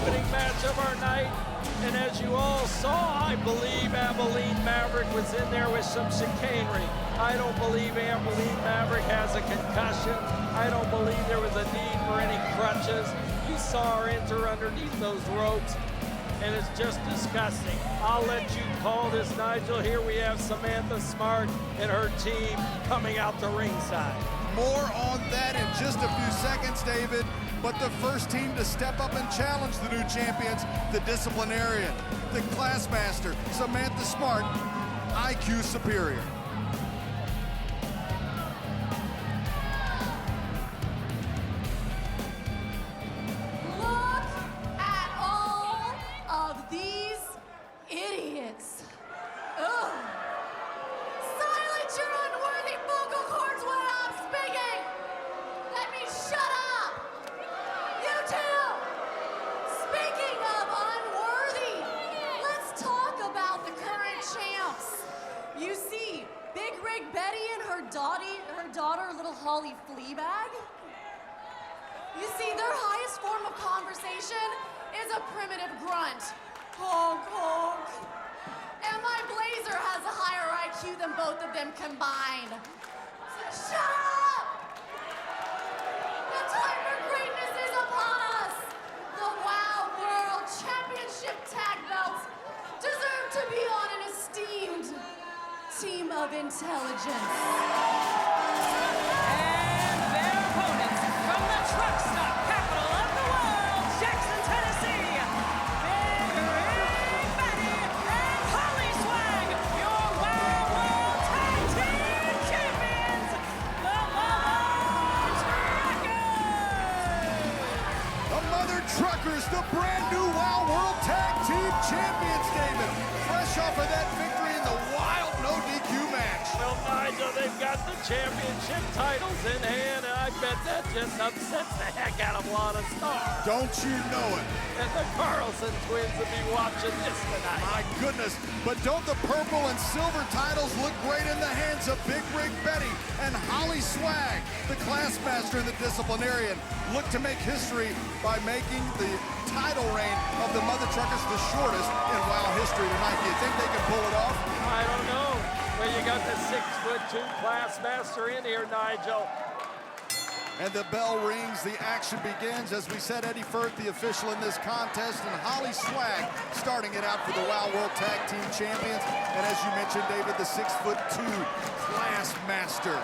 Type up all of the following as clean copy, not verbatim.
opening match of our night. And as you all saw, I believe Abilene Maverick was in there with some chicanery. I don't believe Abilene Maverick has a concussion. I don't believe there was a need for any crutches. You saw her enter underneath those ropes, and it's just disgusting. I'll let you call this, Nigel. Here we have Samantha Smart and her team coming out to ringside. More on that in just a few seconds, David. But the first team to step up and challenge the new champions, the disciplinarian, the classmaster, Samantha Smart, IQ superior. Look at all of these idiots. Ugh. Silence your unworthy vocal cords when I'm speaking. Let me shut up. You two. Speaking of unworthy, let's talk about the current champs. You see, Big Rig Betty and her daughter, little Holly Fleabag. You see, their highest form of conversation is a primitive grunt. Honk, honk. And my blazer has a higher IQ than both of them combined. So shut up! The time for greatness is upon us. The WoW World Championship tag belts deserve to be on an esteemed team of intelligence. And their opponents from the truck stop capital of the world, Jackson, Tennessee, Big Rig Betty and Holly Swag, your WoW World Tag Team Champions, the The Mother Mother Truckers! Truckers, the brand new WoW World Tag Team Champions, David. Fresh off of that victory in the wild no DQ match. Well, Nigel, they've got the championship titles in hand, and I bet that just upsets the heck out of Lana Star. Don't you know it? And the Carlson twins will be watching this tonight. My goodness, but don't the purple and silver titles look great in the hands of Big Rig Betty and Holly Swag, the classmaster and the disciplinarian, look to make history by making the title reign of the Mother Truckers the shortest in WoW history tonight. Do you think they can pull it off? I don't know. Well, you got the 6'2" classmaster in here, Nigel. And the bell rings, the action begins. As we said, Eddie Furt, the official in this contest, and Holly Swag starting it out for the WoW World Tag Team Champions. And as you mentioned, David, the 6'2" class master.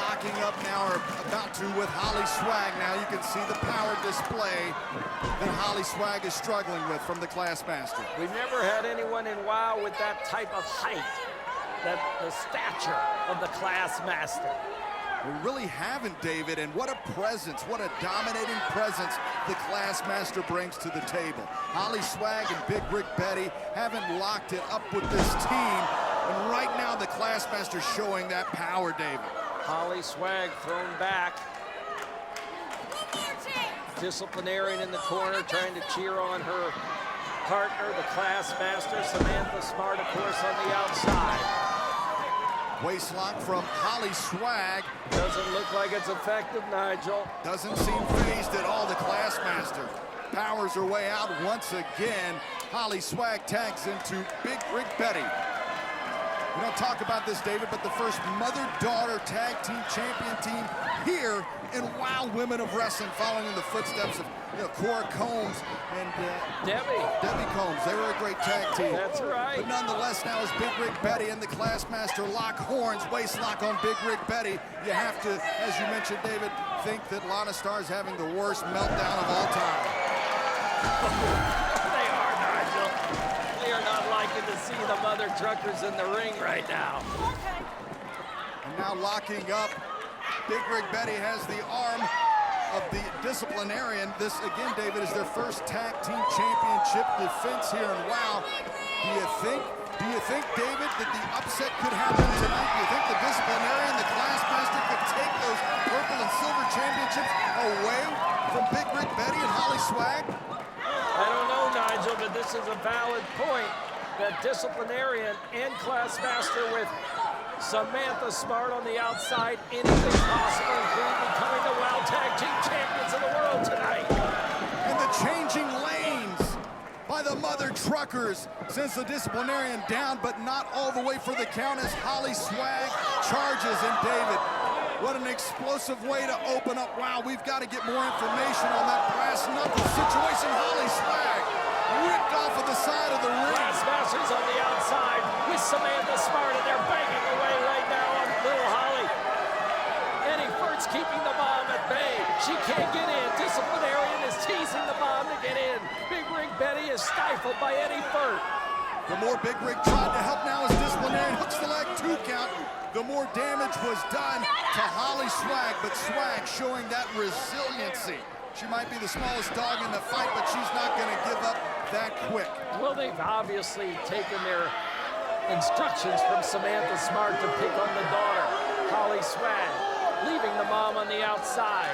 Locking up now, or about to, with Holly Swag. Now you can see the power display that Holly Swag is struggling with from the class master. We've never had anyone in WoW with that type of height, the stature of the class master. We really haven't, David, and what a presence, what a dominating presence the class master brings to the table. Holly Swag and Big Rig Betty haven't locked it up with this team, and right now the class master showing that power, David. Holly Swag thrown back. Disciplinarian in the corner trying to cheer on her partner, the class master, Samantha Smart, of course, on the outside. Waistlock from Holly Swag. Doesn't look like it's effective, Nigel. Doesn't seem phased at all, the class master. Powers her way out once again. Holly Swag tags into Big Rig Betty. We don't talk about this, David, but the first mother-daughter tag team champion team here in WoW Women of Wrestling, following in the footsteps of Cora Combs and Debbie Combs. They were a great tag team. That's right. But nonetheless, now as Big Rig Betty and the Classmaster lock horns, waistlock on Big Rig Betty, you have to, as you mentioned, David, think that Lana Star is having the worst meltdown of all time. They are, Nigel. They are not liking to see the Mother Truckers in the ring right now. And now locking up, Big Rig Betty has the arm of the disciplinarian. This, again, David, is their first tag team championship defense here in WoW. Do you think, David, that the upset could happen tonight? Do you think the disciplinarian, the classmaster, could take those purple and silver championships away from Big Rig Betty and Holly Swag? I don't know, Nigel, but this is a valid point that disciplinarian and classmaster with Samantha Smart on the outside, anything possible, including becoming the WoW Tag Team Champions of the world tonight. And the changing lanes. by the Mother Truckers. Sends the disciplinarian down, but not all the way for the count as Holly Swag charges. And David, what an explosive way to open up. Wow, we've got to get more information on that brass knuckle situation. Holly Swag ripped off of the side of the ring. Glassmasters on the outside with Samantha Smart, and they're banging away right now on little Holly. Eddie Furt's keeping the bomb at bay. She can't get in. Disciplinarian is teasing the bomb to get in. Big Rig Betty is stifled by Eddie Furt. The more Big Rig tried to help now as disciplinarian hooks the leg, 2 count. The more damage was done to Holly Swag, but Swag showing that resiliency. She might be the smallest dog in the fight, but she's not going to give up that quick. Well, they've obviously taken their instructions from Samantha Smart to pick on the daughter, Holly Swag, leaving the mom on the outside.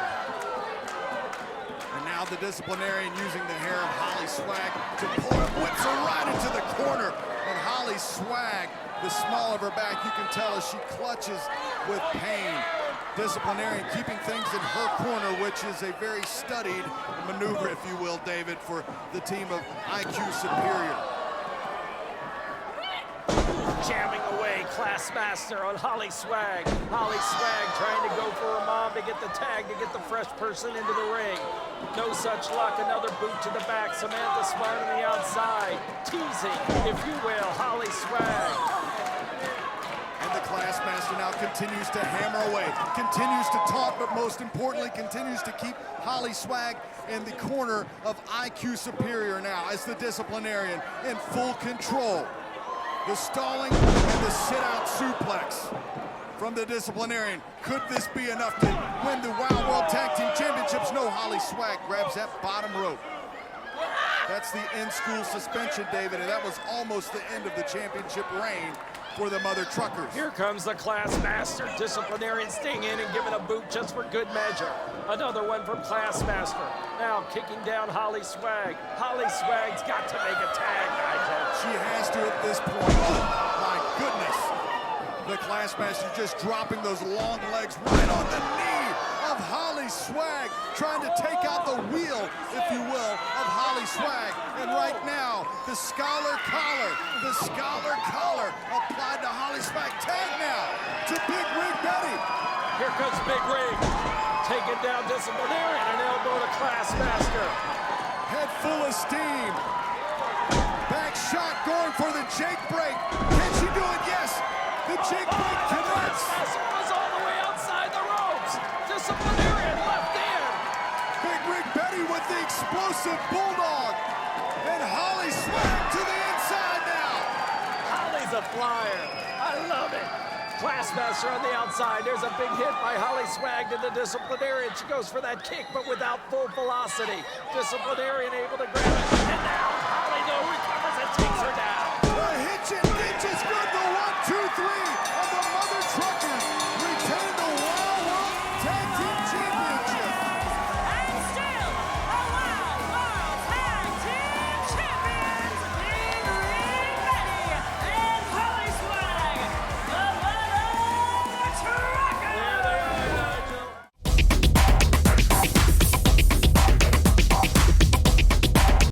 And now the disciplinarian using the hair of Holly Swag to pull it, whips her right into the corner. And Holly Swag, the small of her back, you can tell as she clutches with pain. Disciplinarian keeping things in her corner, which is a very studied maneuver, if you will, David, for the team of IQ Superior. Jamming away, Classmaster on Holly Swag. Holly Swag trying to go for her mom to get the tag, to get the fresh person into the ring. No such luck, another boot to the back. Samantha Smart on the outside, teasing, if you will, Holly Swag. And the Classmaster now continues to hammer away, continues to taunt, but most importantly, continues to keep Holly Swag in the corner of IQ Superior now as the disciplinarian in full control. The stalling and the sit-out suplex from the disciplinarian. Could this be enough to win the Wild World Tag Team Championships? No, Holly Swag grabs that bottom rope. That's the in-school suspension, David, and that was almost the end of the championship reign for the Mother Truckers. Here comes the Classmaster. Disciplinarian staying in and giving a boot just for good measure. Another one from Classmaster. Now kicking down Holly Swag. Holly Swag's got to make a tag, Nigel. She has to at this point. Oh, my goodness. The Classmaster just dropping those long legs right on the knee of Holly Swag, trying to take out the wheel, if you will, of Holly Swag. And right now, the Scholar Collar applied to Holly Swag. Tag now to Big Rig Betty. Here comes Big Rig, taking down Disciplinarian, an elbow to Classmaster. Head full of steam. Back shot going for the Jake break. Can she do it? Yes. The Jake break connects. Classmaster was all the way outside the ropes. Disciplinarian left in. Big Rig Betty with the explosive bulldog. And Holly Swag to the inside now. Holly's a flyer. I love it. Classmaster on the outside. There's a big hit by Holly Swag to the disciplinarian. She goes for that kick, but without full velocity. Disciplinarian able to grab it. And now Holly, though,